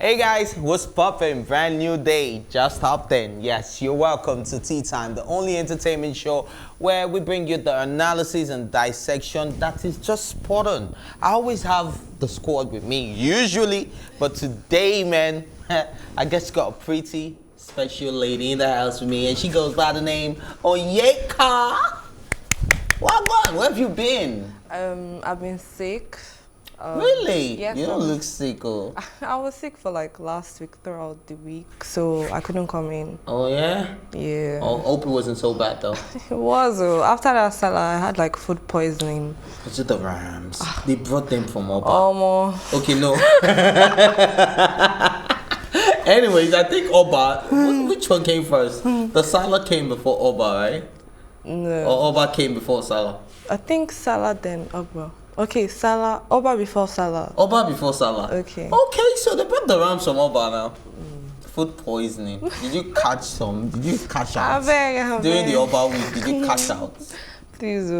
Hey guys, what's poppin'? Brand new day, just hopped in. Yes, you're welcome to Tea Time, the only entertainment show where we bring you the analysis and dissection that is just spot on. I always have the squad with me, usually, but today, man, I guess got a pretty special lady in the house with me, and she goes by the name Onyeka. Where have you been? I've been sick. Really? Yes, You don't look sick, oh. I was sick for like last week throughout the week, so I couldn't come in. Oh, yeah? Yeah. Oh, hope it wasn't so bad, though. It was. After that salad, I had like food poisoning. Was it the Rams? They brought them from Oba. Okay, no. Anyways, I think Oba, which one came first? The Salah came before Oba, right? No. Or Oba came before Salah? I think salad then Oba. Okay, Salah. Oba before Salah. Oba before Salah. Okay. Okay, so they brought the Rams from Oba now. Food poisoning. Did you catch some? Did you cash out? I beg. During the Oba week, did you cash out? Please,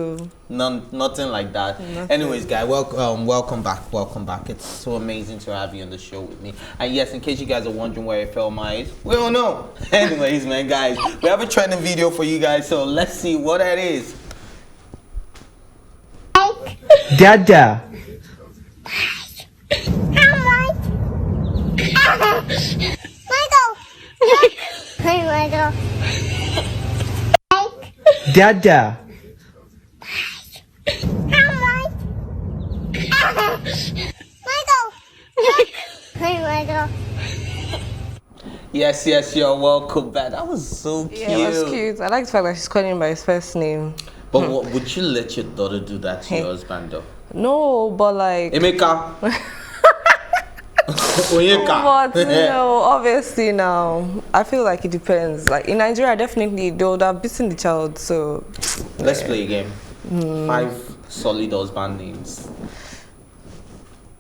Nothing like that. Nothing. Anyways, guys, welcome back. It's so amazing to have you on the show with me. And yes, in case you guys are wondering where I fell my eyes, we don't know. Anyways, man, guys, we have a trending video for you guys, so let's see what that is. Dada. Dada. Yes, you're welcome back. That was so cute. Yeah, it was cute. I like the fact that she's calling him by his first name. But what, would you let your daughter do that to your husband, though? No, but like. Emeka. Onyeka. But no, obviously now, I feel like it depends. Like in Nigeria, definitely they would have beaten the child. So let's play a game. 5 solid husband names.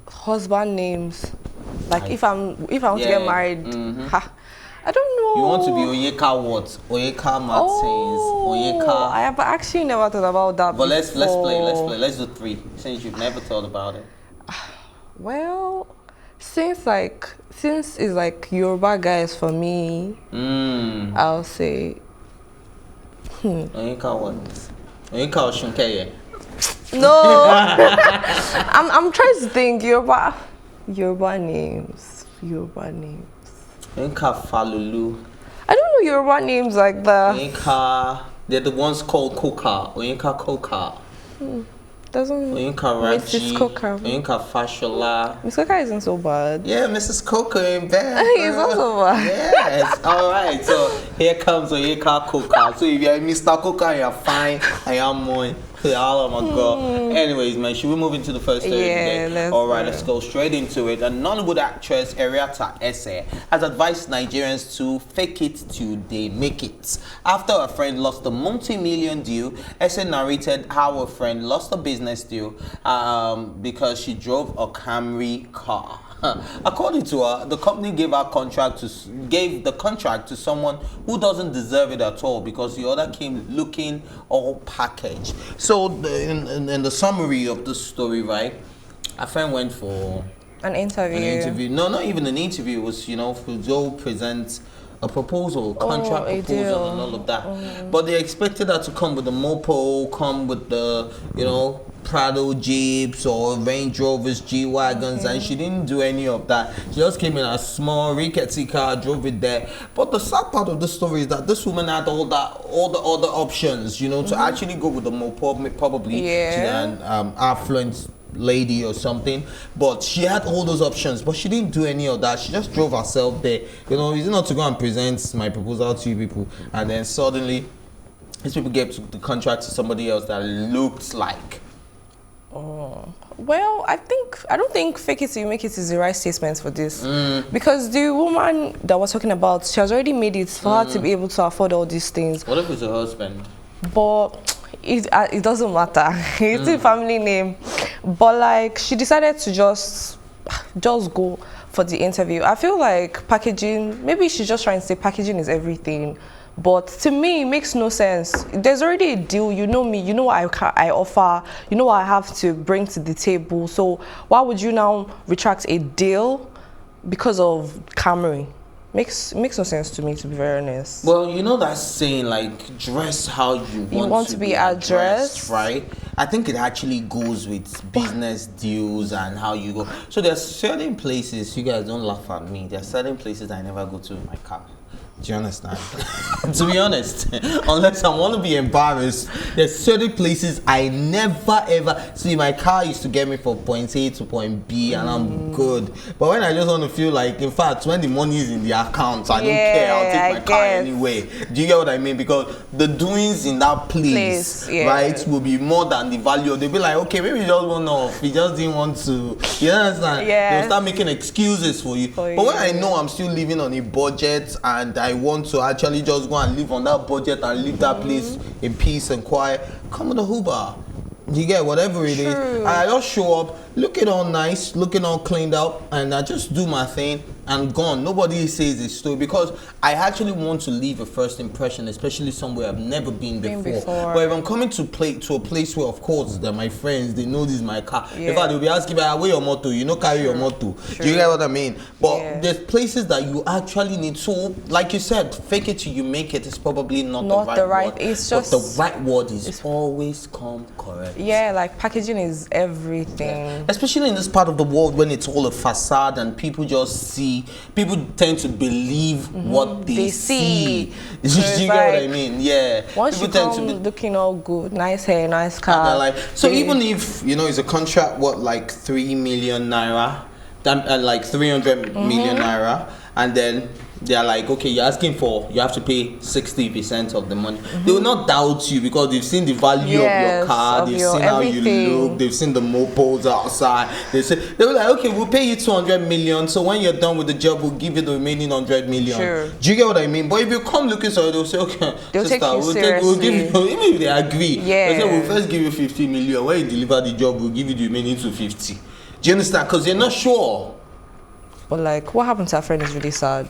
Husband names. Like if I want to get married, I don't know. You want to be Onyeka what? Onyeka Martins. Onyeka. I have actually never thought about that. But let's play. Let's do 3 since you've never thought about it. Well, since it's like Yoruba guys for me, I'll say Onyeka what? Onyeka Oshunkeye. No. I'm trying to think Yoruba names. Onyeka Falulu. I don't know Yoruba names like that. Onyeka, they're the ones called Koka. Onyeka Koka. Doesn't Onyeka Raji. Mrs. Coker. Onyeka Fashola. Mrs. Coker isn't so bad. Yeah, Mrs. Coker ain't bad. He's not so bad. Yes. Alright, so here comes Onyeka Coker. So if you're Mr. Coker, you're fine. I am more. Oh my god. Anyways, man, should we move into the first story today? Alright, let's go straight into it. A Nollywood actress, Eriata Ese, has advised Nigerians to fake it till they make it. After a friend lost a multi-million deal, Ese narrated how a friend lost a business deal because she drove a Camry car. According to her, the company gave the contract to someone who doesn't deserve it at all because the other came looking all packaged. So in the summary of the story, right, a friend went for an interview. No, not even an interview. It was, to go present a proposal, contract proposal and all of that. But they expected her to come with the mopo, come with the, Prado Jeeps or Range Rovers, G-Wagons, and she didn't do any of that. She just came in a small rickety car, drove it there. But the sad part of the story is that this woman had all the other options, to actually go with the mopo, probably. Yeah. She's an affluent lady or something, but she had all those options, but she didn't do any of that. She just drove herself there. It's not to go and present my proposal to you people, and then suddenly these people gave the contract to somebody else that looked like. Well, I don't think fake it till you make it is the right statement for this. Because the woman that we're talking about, she has already made it for her to be able to afford all these things. What if it's her husband? But it doesn't matter. It's a family name. But like, she decided to just go for the interview. I feel like packaging, maybe she's just trying to say packaging is everything. But to me, it makes no sense. There's already a deal. You know me. You know what I offer. You know what I have to bring to the table. So why would you now retract a deal because of Camry. Makes no sense to me, to be very honest. Well, you know that saying, like, dress how you want to be addressed, right? I think it actually goes with business deals and how you go. So there's certain places, you guys don't laugh at me, there's certain places I never go to in my car. Do you understand? To be honest, unless I want to be embarrassed, there's certain places I never ever see. My car used to get me from point A to point B, and I'm good. But when I just want to feel like, in fact, when the money is in the account, I don't care. I'll take my car anyway. Do you get what I mean? Because the doings in that place, right, will be more than the value. They'll be like, okay, maybe we just went off. We just didn't want to. You understand? They'll start making excuses for you. But when I know I'm still living on a budget and I want to actually just go and live on that budget and leave that place in peace and quiet, come on the Uber. You get whatever it is. And I just show up, looking all nice, looking all cleaned up, and I just do my thing and gone. Nobody says this story because I actually want to leave a first impression, especially somewhere I've never been before. But if I'm coming to a place where, of course, they're my friends, they know this is my car. In fact, they'll be asking me, where your motto? You know, carry your motto. Do you get what I mean? But there's places that you actually need to, like you said, fake it till you make it is probably not the right word. It's just, but the right word is always come correct. Yeah, like packaging is everything. Especially in this part of the world when it's all a facade and people just see. People tend to believe what they see. So you get what I mean? Yeah. Once people you come looking all good, nice hair, nice car. Like, so even if, you know, it's a contract, what, like 3 million naira, like 300 million naira, and then they're like, okay, you're asking for, you have to pay 60% of the money. They will not doubt you because they've seen the value of your car, they've seen how you look, they've seen the mopos outside. They were like, okay, we'll pay you 200 million, so when you're done with the job, we'll give you the remaining 100 million. Do you get what I mean? But if you come looking so they'll say, okay, they'll sister, we'll give you, even if they agree, they say, we'll first give you 50 million. When you deliver the job, we'll give you the remaining 250. Do you understand? Because they're not sure. But like, what happened to our friend is really sad.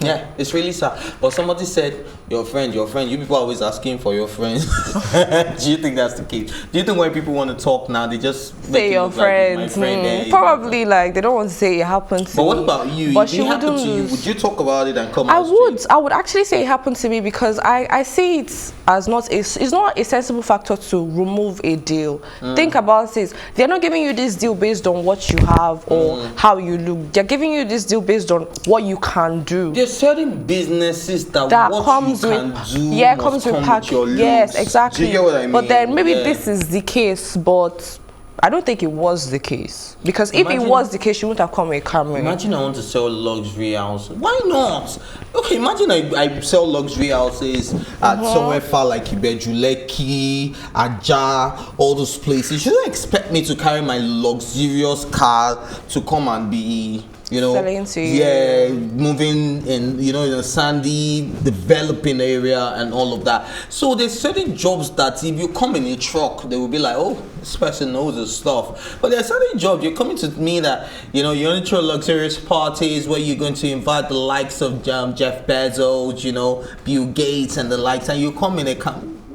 Yeah, it's really sad. But somebody said, your friend, you people are always asking for your friend. Do you think that's the case? Do you think when people want to talk now, they just say your friend? Like, my friend probably like they don't want to say it happened to me. But what about you? But if it happened to you, would you talk about it and come out straight? I would actually say it happened to me because I see it as it's not a sensible factor to remove a deal. Think about this. They're not giving you this deal based on what you have or how you look. They're giving you this deal based on what you can do. There's certain businesses that what comes you with can do comes with pack. Yes, exactly. Do you get what I mean? But then maybe this is the case, but I don't think it was the case. Because if it was the case, you wouldn't have come with a camera. Imagine I want to sell luxury houses. Why not? Okay, imagine I sell luxury houses at somewhere far like Ibejuleki, Aja, all those places. You don't expect me to carry my luxurious car to come and be, you know, moving in, you know, in a sandy developing area and all of that. So there's certain jobs that if you come in a truck, they will be like, oh, this person knows his stuff. But there's certain jobs you're coming to me that, you know, you only throw luxurious parties where you're going to invite the likes of Jeff Bezos, you know, Bill Gates and the likes, and you come in a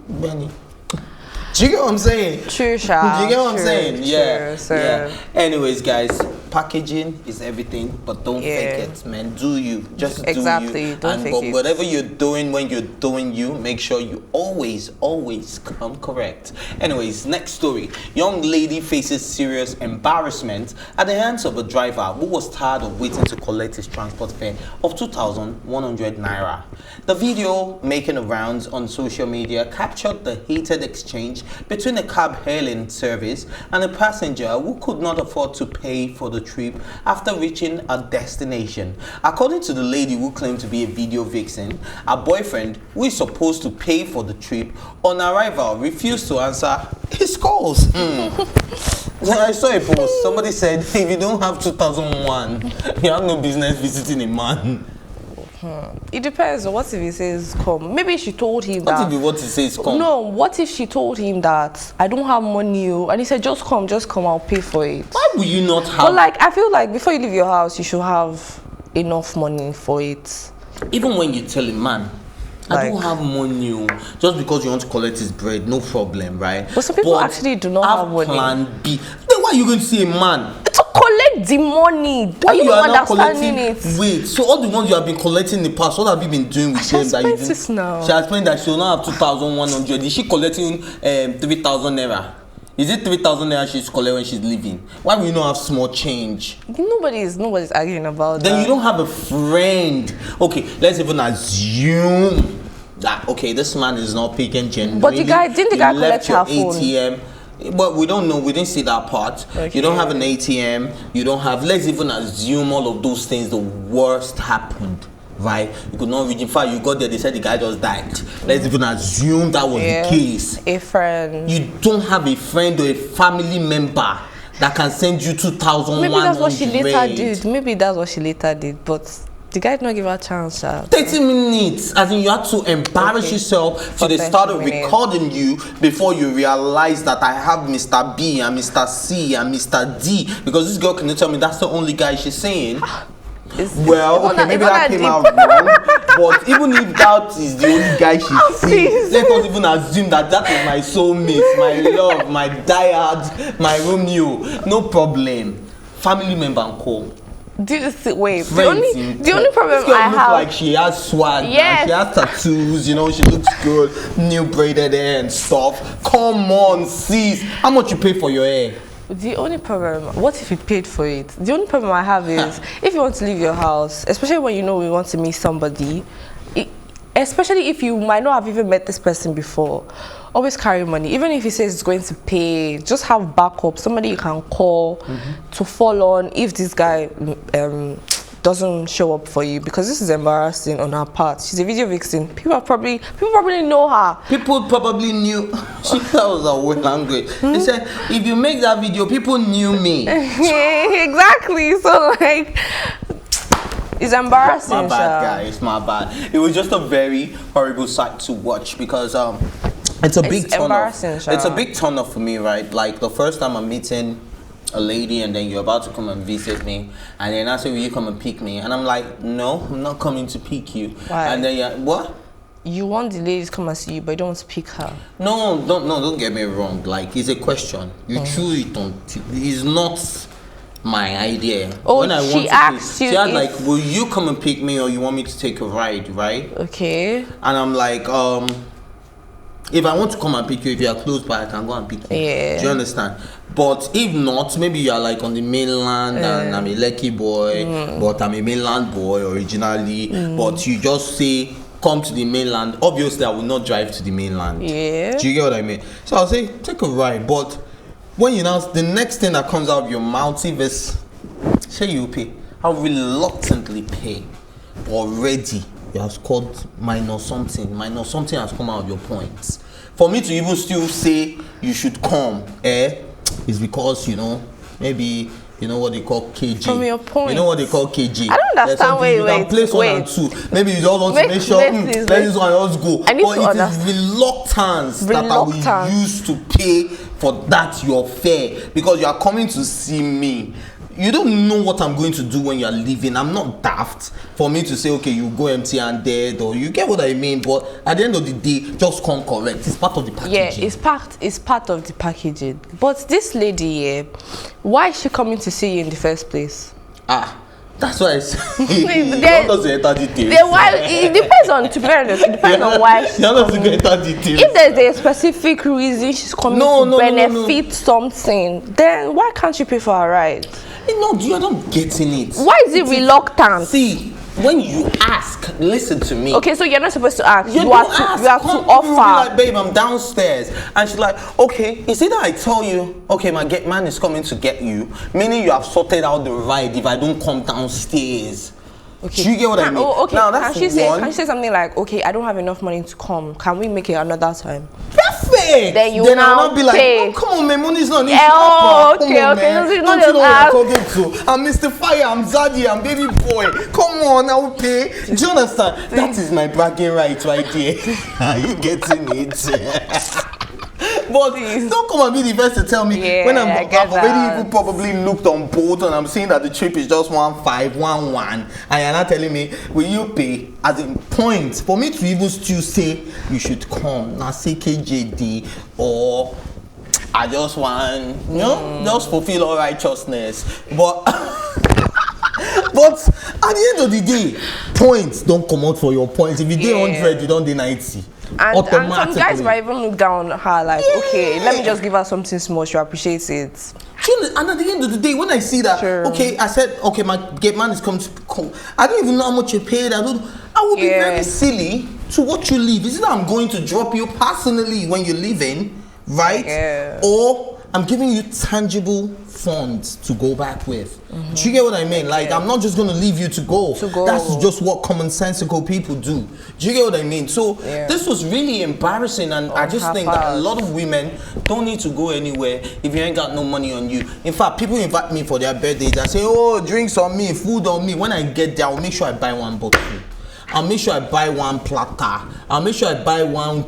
Benny. Do you get what I'm saying? True, Sha. Do you get what I'm saying? Yeah. Yeah. Anyways, guys, packaging is everything, but don't fake it, man. Do you? Just do you. Don't fake it. Whatever you're doing, when you're doing you, make sure you always come correct. Anyways, next story. Young lady faces serious embarrassment at the hands of a driver who was tired of waiting to collect his transport fare of 2,100 naira. The video making the rounds on social media captured the heated exchange between a cab hailing service and a passenger who could not afford to pay for the trip after reaching a destination. According to the lady who claimed to be a video vixen, her boyfriend, who is supposed to pay for the trip, on arrival refused to answer his calls. I saw a post. Somebody said, if you don't have 2001, you have no business visiting a man. It depends. What if he says come? Maybe she told him that. What if he says come? No, what if she told him that I don't have money and he said just come, I'll pay for it. Why would you not have? But like, I feel like before you leave your house, you should have enough money for it. Even when you tell a man, I don't have money, just because you want to collect his bread, no problem, right? But some people actually do not have money. Plan B. Then why are you going to see a man? To collect Get the money. Why you not understanding it? Wait, so all the ones you have been collecting in the past, what have you been doing with them that you didn't? Now. She has explained that she will not have 2,100. Is she collecting 3,000 naira? Is it 3,000 naira she's collecting when she's leaving? Why will you not have small change? Nobody's arguing about then that. You don't have a friend. Okay, let's even assume that this man is not picking genuinely. But didn't the guy collect her phone? ATM. But we don't know. We didn't see that part. Okay. You don't have an ATM. You don't have. Let's even assume all of those things. The worst happened. Right, you could not reach. In fact, you got there. They said the guy just died. Let's even assume that was the case. A friend. You don't have a friend or a family member that can send you 2,100. Maybe that's what she later did. Maybe that's what she later did. But the guy did not give her a chance. 30 minutes. As in, you had to embarrass yourself. So they started recording you before you realize that I have Mr. B and Mr. C and Mr. D. Because this girl cannot tell me that's the only guy she's saying. Well, okay, maybe that came out wrong, but even if that is the only guy she sees, let us even assume that that is my soulmate, my love, my diehard, my Romeo. No problem. Family member and co. Wait, the only problem this girl I looks have, like she has swag, and she has tattoos, you know, she looks good, new braided hair and stuff. Come on, sis, how much you pay for your hair? The only problem, what if you paid for it? The only problem I have is, if you want to leave your house, especially when you know you want to meet somebody, especially if you might not have even met this person before, always carry money. Even if he says it's going to pay, just have backup, somebody you can call to fall on if this guy doesn't show up for you, because this is embarrassing on her part. She's a video vixen. People probably know her. People probably knew. That was a word language. They said, if you make that video, people knew me. Exactly. So like, it's embarrassing. My bad, guys. My bad. It was just a very horrible sight to watch because it's a big turn off. It's a big turn off for me, right? Like the first time I'm meeting a lady and then you're about to come and visit me and then I say, will you come and pick me? And I'm like, no, I'm not coming to pick you. Why? And then what? You want the lady to come and see you, but you don't want to pick her. No, don't get me wrong. Like, it's a question. You truly don't. It's not my idea. Oh, when she asked you. She had like, will you come and pick me or you want me to take a ride, right? Okay. And I'm like, if I want to come and pick you, if you are close by, I can go and pick you. Yeah. Do you understand? But if not, maybe you are like on the mainland and I'm a Lekki boy, but I'm a mainland boy originally. But you just say, come to the mainland. Obviously, I will not drive to the mainland. Yeah. Do you get what I mean? So I'll say, take a ride. But when you now, the next thing that comes out of your mouth is, say you pay. I'll reluctantly pay. Already. You have scored minus something has come out of your points. For me to even still say you should come, is because, you know, maybe, you know what they call KG. From your point. You know what they call KG. I don't understand. You can place 1 and 2. Maybe you just want to make sure, let this one else go. I need but to it understand. is reluctance that I will use to pay for that your fare. Because you are coming to see me. You don't know what I'm going to do when you're leaving. I'm not daft for me to say, okay, you go empty-handed, or you get what I mean. But at the end of the day, just come correct. It's part of the packaging. Yeah, it's part of the packaging. But this lady, why is she coming to see you in the first place? That's why I say. It depends on, to be honest, it depends on why she's coming. If there's a specific reason she's coming to benefit something, then why can't you pay for a ride? No, you're not getting it. Why is it reluctant? See, when you ask, listen to me. Okay, so you're not supposed to ask. You have to offer. Like, babe, I'm downstairs. And she's like, okay, is it that I tell you, okay, my man is coming to get you, meaning you have sorted out the ride if I don't come downstairs. Okay. Do you get what I mean? Oh, okay. Now, that's can she say something like, okay, I don't have enough money to come. Can we make it another time? Perfect. Then I'll not be like, oh, come on, man, money is not an issue. Okay. Don't you know what I'm talking to? I'm Mr. Fire, I'm Zaddy, I'm Baby Boy. Come on, I will pay. Do you understand? That is my bragging right there. Are you getting it? But don't come and be the first to tell me when I've already even probably looked on board and I'm seeing that the trip is just 1,511 and you're not telling me, will you pay? As in point for me to even still say you should come. Now say KJD or I just want, you know, just fulfill all righteousness. But but at the end of the day, points don't come out for your points. If you do 100, you don't do 90. And some guys might even look down on her like, okay, let me just give her something small, she'll appreciate it. And at the end of the day, when I see that, okay, I said, okay, my gate man is coming to call. I don't even know how much you paid. I would be very silly to watch you leave. Is it that I'm going to drop you personally when you're leaving, right? Yeah. Or I'm giving you tangible funds to go back with. Do you get what I mean? Like, I'm not just going to leave you to go. That's just what commonsensical people do. Do you get what I mean? So this was really embarrassing, and I just think that a lot of women don't need to go anywhere if you ain't got no money on you. In fact, people invite me for their birthdays. I say, oh, drinks on me, food on me. When I get there, I'll make sure I buy one bottle. I'll make sure I buy one platter. I'll make sure I buy one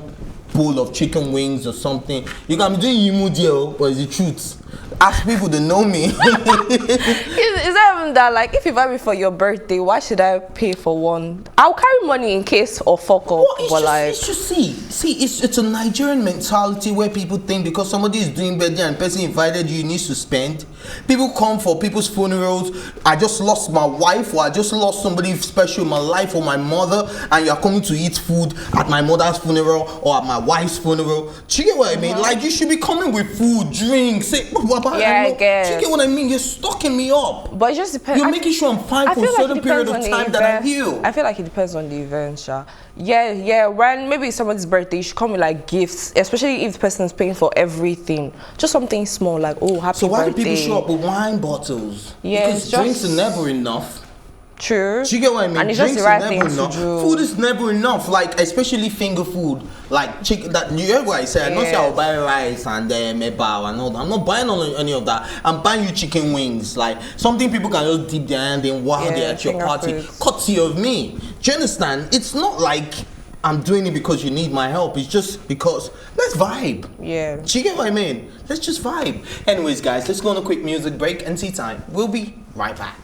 bowl of chicken wings or something. You can be doing Yimu deal, but it's the truth. Ask people to know me. Is that even that, like, if you buy me for your birthday, why should I pay for one? I'll carry money in case or fuck up. Well, it's just it's a Nigerian mentality where people think because somebody is doing birthday and person invited you, needs to spend. People come for people's funerals. I just lost my wife, or I just lost somebody special in my life, or my mother, and you're coming to eat food at my mother's funeral or at my wife's funeral. Do you get what I mean? Like, you should be coming with food, drinks. I guess. Do you get what I mean? You're stocking me up. But it just depends. You're making sure I'm fine for a certain period of time that I heal. I feel like it depends on the event, Sha. Yeah. When maybe it's somebody's birthday, you should come with like gifts, especially if the person is paying for everything. Just something small, like, oh, happy birthday. So why do people show up with wine bottles? Yeah, because drinks are never enough. True. Do you get what I mean? And it's just the right thing to do. Food is never enough, like especially finger food, like chicken. That you hear what I say? I don't say I'll buy rice and meba and all that. I'm not buying any of that. I'm buying you chicken wings, like something people can just dip their hand in while they're at your party. Courtesy of me. Do you understand? It's not like I'm doing it because you need my help. It's just because let's vibe. Yeah. Do you get what I mean? Let's just vibe. Anyways, guys, let's go on a quick music break and tea time. We'll be right back.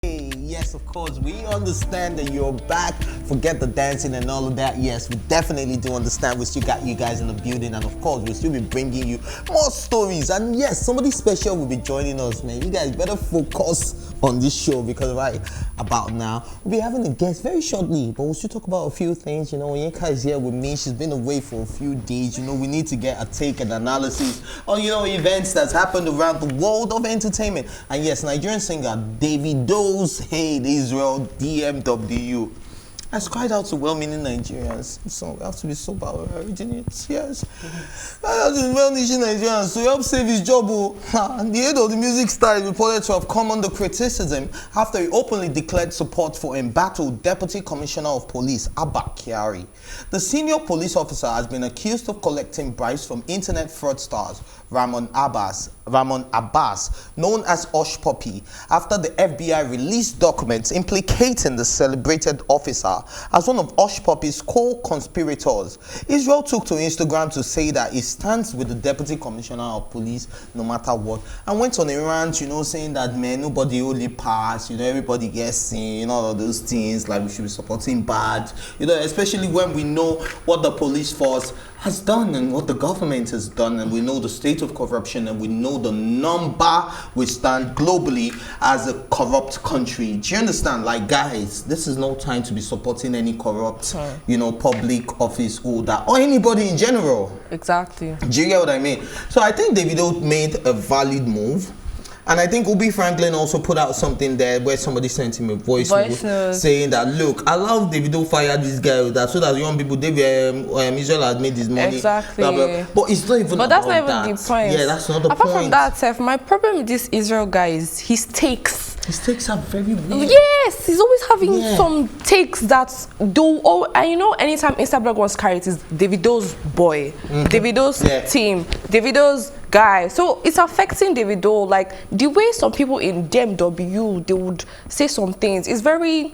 Yes, of course, we understand that you're back. Forget the dancing and all of that. Yes, we definitely do understand. We still got you guys in the building, and of course, we'll still be bringing you more stories. And yes, somebody special will be joining us, man. You guys better focus on this show because right about now, we'll be having a guest very shortly, but we'll still talk about a few things. You know, Yinka is here with me. She's been away for a few days. You know, we need to get a take and analysis on, you know, events that's happened around the world of entertainment. And yes, Nigerian singer Davido's aide, Isreal DMW, has cried out to well-meaning Nigerians. So we have to be sober about reading it. Yes. Well-meaning Nigerians to help save his job. And the head of the music star is reported to have come under criticism after he openly declared support for embattled Deputy Commissioner of Police Abba Kyari. The senior police officer has been accused of collecting bribes from internet fraudsters Ramon Abbas, known as Osh Puppy, after the FBI released documents implicating the celebrated officer as one of Osh Puppy's co-conspirators. Israel took to Instagram to say that he stands with the Deputy Commissioner of Police no matter what, and went on a rant, you know, saying that, man, nobody only pass, you know, everybody gets seen, all of those things, like we should be supporting bad, you know, especially when we know what the police force has done and what the government has done, and we know the state of corruption, and we know the number we stand globally as a corrupt country. Do you understand? Like, guys, this is no time to be supporting any corrupt, you know, public office holder or anybody in general. Exactly. Do you get what I mean? So I think Davido made a valid move. And I think Ubi Franklin also put out something there where somebody sent him a voice note saying that, look, allow Davido fire this guy with that so that young people, Israel has made his money. Exactly. Blah, blah. But it's not even But that's not even the point. Yeah, that's not the point. Apart from that, Seth, my problem with this Israel guy is his takes. His takes are very weird. Yes, he's always having some takes that do. Oh, and you know, anytime Instablog wants to carry it, is Davido's boy, Davido's team, Davido's guy. So it's affecting Davido. Like the way some people in DMW, they would say some things. It's very.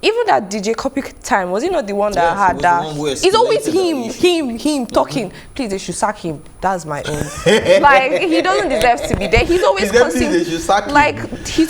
Even that DJ Copy time, was he not the one that had that? It's always him talking. Please, they should sack him. that's my own. Like, he doesn't deserve to be there. He's always causing, he's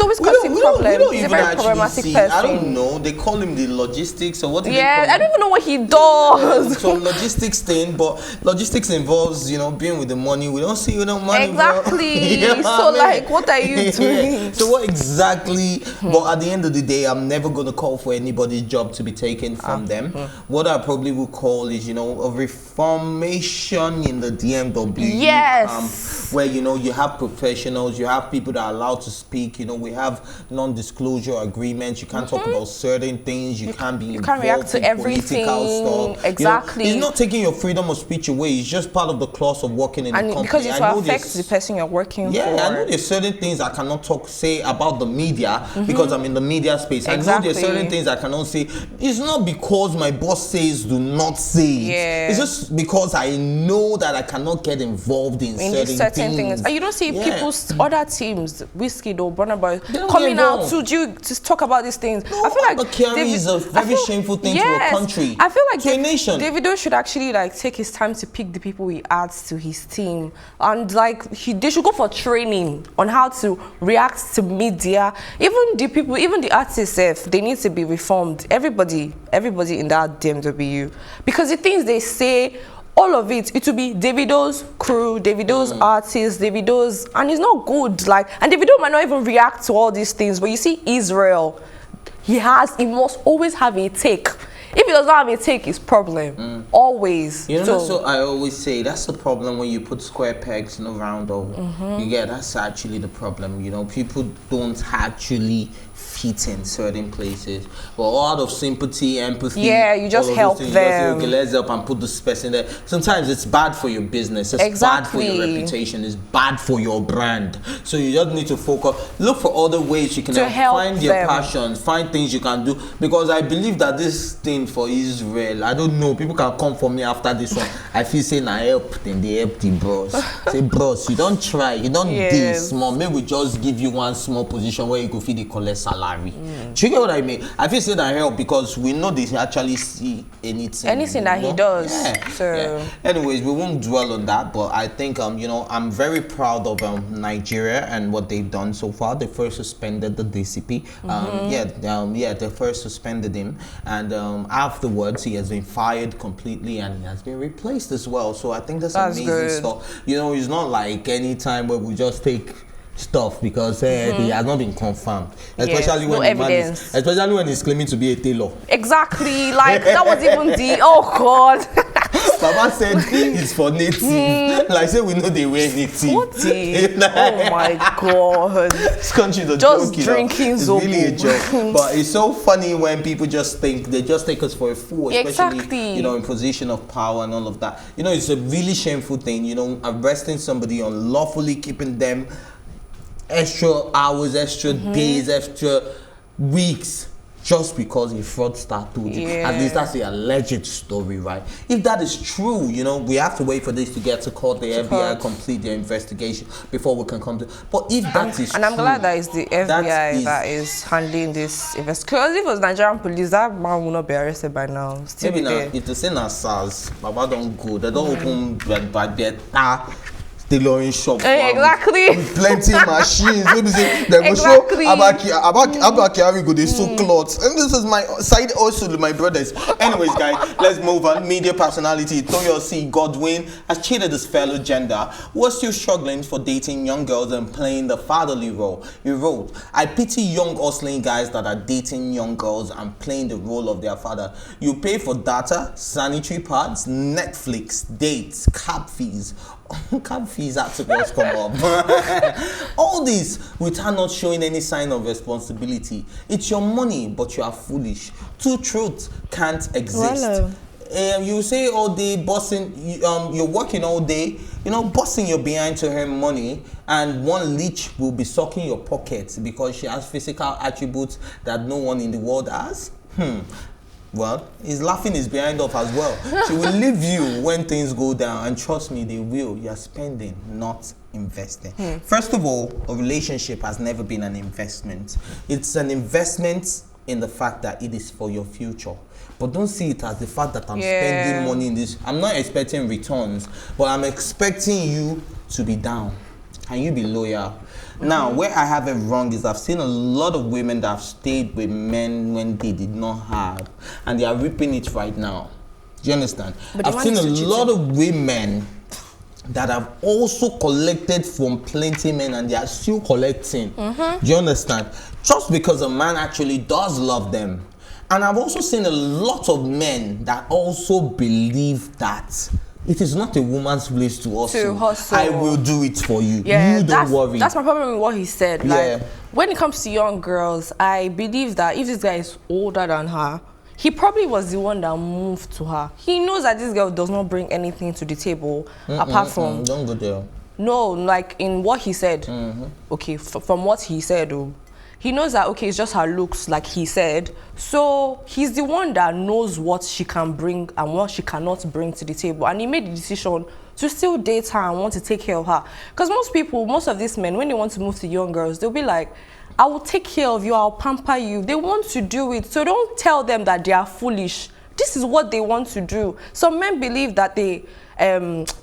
always causing problems. He's a very problematic person. I don't know. They call him the logistics or what? Yeah, I don't even know what he does. So logistics thing, but logistics involves, you know, being with the money. We don't see you no money. Exactly. Yeah, so like, what are you doing? So what exactly? But at the end of the day, I'm never gonna call for anybody's job to be taken from them. What I probably would call is, you know, a reformation in the DMW. Yes. Where, you know, you have professionals, you have people that are allowed to speak. You know, we have non-disclosure agreements. You can't talk about certain things. You can't be involved react to in everything. political stuff. Exactly. You know, it's not taking your freedom of speech away. It's just part of the clause of working in the company. Because it will affect the person you're working for. Yeah, I know there's certain things I cannot say about the media because I'm in the media space. I know there's certain things I cannot say. It's not because my boss says do not say it. Yeah. It's just because I know that I cannot get involved in certain things. And you don't see people's other teams, Whiskey or Burna Boy, coming out to talk about these things. No, I feel like David is a very shameful thing to a country. I feel like to a nation. Davido should actually like take his time to pick the people he adds to his team, and like they should go for training on how to react to media. Even the people, even the artists, they need to be reformed. Everybody in that DMW, because the things they say, all of it will be Davido's crew, Davido's artists, Davido's, and it's not good. Like, and Davido might not even react to all these things, but you see Israel, he must always have a take. If he does not have a take, it's problem. Always. You know, so I always say that's the problem when you put square pegs in a round hole. Yeah, that's actually the problem. You know, people don't actually fit in certain places, but out of sympathy, empathy, you just help them. You just say, okay, let's help and put this person there. Sometimes it's bad for your business, it's bad for your reputation, it's bad for your brand. So you just need to focus, look for other ways you can help find your passions, find things you can do. Because I believe that this thing for Israel, I don't know, people can come for me after this one. I feel saying I help, then they help the bros. Say, bros, you don't try, you don't do small. Maybe we just give you one small position where you could feed the collect salary. Do you get what I mean? I feel say that help because we know they actually see anything that he does. Anyways, we won't dwell on that, but I think you know, I'm very proud of Nigeria and what they've done so far. They first suspended the DCP. They first suspended him, and afterwards he has been fired completely and he has been replaced as well. So I think that's amazing good stuff. You know, it's not like any time where we just take stuff because he has not been confirmed, especially when he's claiming to be a tailor. Exactly, like that was even the God. Baba said it's for native. Like say we know they wear native. Oh my God! This country is just drinking It's really a joke. But it's so funny when people just think they just take us for a fool, especially you know, in position of power and all of that. You know, it's a really shameful thing. You know, arresting somebody unlawfully, keeping them extra hours, extra days, extra weeks, just because a fraudster told you. At least that's the alleged story, right? If that is true, you know, we have to wait for this to get to court, the FBI complete their investigation before we can come to. But if that is true, I'm glad that it's the FBI that is handling this investigation. Because if it was Nigerian police, that man would not be arrested by now. Maybe now, if they say na SARS, Baba don't go. They don't open by their tailoring shop. Exactly. With plenty machines. Let me say, they go show Abaki go they sew clothes. And this is my side also to my brothers. Anyways, guys, let's move on. Media personality Toyosi Godwin has cheated his fellow gender who are still struggling for dating young girls and playing the fatherly role. He wrote, I pity young hustling guys that are dating young girls and playing the role of their father. You pay for data, sanitary pads, Netflix, dates, cab fees. Cab fees had to just come up. All this without not showing any sign of responsibility. It's your money, but you are foolish. Two truths can't exist. You say all day bossing, you're working all day, you know, bossing your behind to earn money, and one leech will be sucking your pockets because she has physical attributes that no one in the world has. Well, he's laughing his behind off as well. She will leave you when things go down, and trust me, they will. You're spending, not investing. First of all, a relationship has never been an investment. It's an investment in the fact that it is for your future. But don't see it as the fact that I'm spending money in this. I'm not expecting returns, but I'm expecting you to be down. Can you be loyal? Now, where I have it wrong is I've seen a lot of women that have stayed with men when they did not have, and they are reaping it right now. Do you understand? I've seen a lot of women that have also collected from plenty men, and they are still collecting. Do you understand? Just because a man actually does love them. And I've also seen a lot of men that also believe that it is not a woman's place to hustle. I will do it for you. You don't worry. That's my problem with what he said. Like, when it comes to young girls, I believe that if this guy is older than her, he probably was the one that moved to her. He knows that this girl does not bring anything to the table apart from... Don't go there. No, like in what he said. Okay, from what he said, he knows that, okay, it's just her looks, like he said. So he's the one that knows what she can bring and what she cannot bring to the table. And he made the decision to still date her and want to take care of her. Because most of these men, when they want to move to young girls, they'll be like, I will take care of you, I'll pamper you. They want to do it. So don't tell them that they are foolish. This is what they want to do. Some men believe that they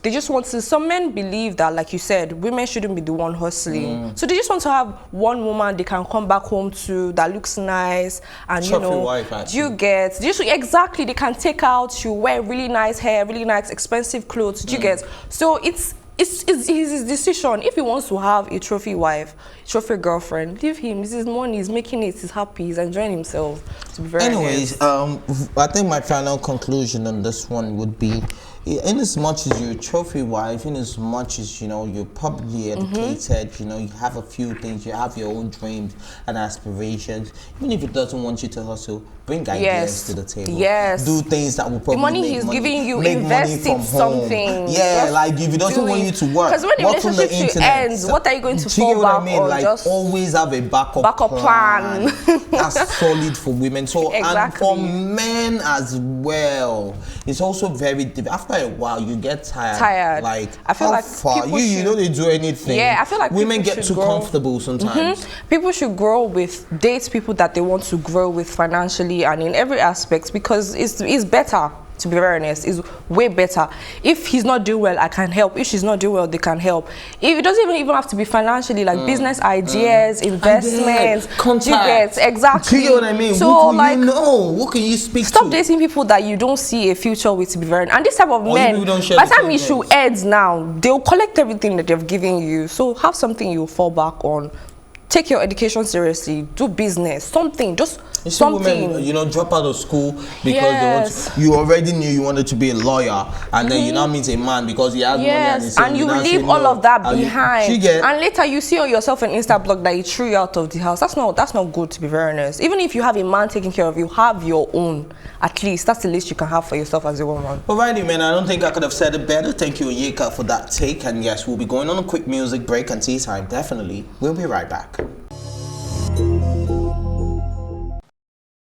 just want to, some men believe that, like you said, women shouldn't be the one hustling. So they just want to have one woman they can come back home to that looks nice, and you know, wife, exactly, they can take out, she'll wear really nice hair, really nice expensive clothes, do you get? So it's his decision. If he wants to have a trophy wife, trophy girlfriend, leave him. It's his money, he's making it, he's happy, he's enjoying himself. To be very Anyways, I think my final conclusion on this one would be, in as much as you're a trophy wife, in as much as, you know, you're probably educated, you know, you have a few things, you have your own dreams and aspirations, even if it doesn't want you to hustle, bring ideas to the table. Do things that will probably the money he's giving you, invest in something. Like if it doesn't want you to work, because when the relationship ends, what are you going to fall back on? Like, just always have a backup plan. That's solid for women. So and for men as well, it's also very difficult. After a while, you get tired. Like, I feel like you don't do anything. I feel like women get too comfortable sometimes. People should grow date people that they want to grow with financially and in every aspect, because it's better. To be very honest, is way better. If he's not doing well, I can help. If she's not doing well, they can help. It doesn't even have to be financially, like business ideas, investments, contacts. Exactly. Do you know what I mean? So like, what can you speak to? Stop dating people that you don't see a future with, to be very honest. And this type of men, by the time issue ends now, they'll collect everything that they've given you. So have something you fall back on. Take your education seriously. Do business. Something. Just something. Women, you know, drop out of school because they want to, you already knew you wanted to be a lawyer, and then you now meet a man because he has money, and you leave all of that behind. And later you see on yourself an Insta blog that he threw you out of the house. That's not good, to be very honest. Even if you have a man taking care of you, have your own. At least that's the least you can have for yourself as a woman. Alrighty, man. I don't think I could have said it better. Thank you, Onyeka, for that take. And yes, we'll be going on a quick music break and tea time. Definitely. We'll be right back.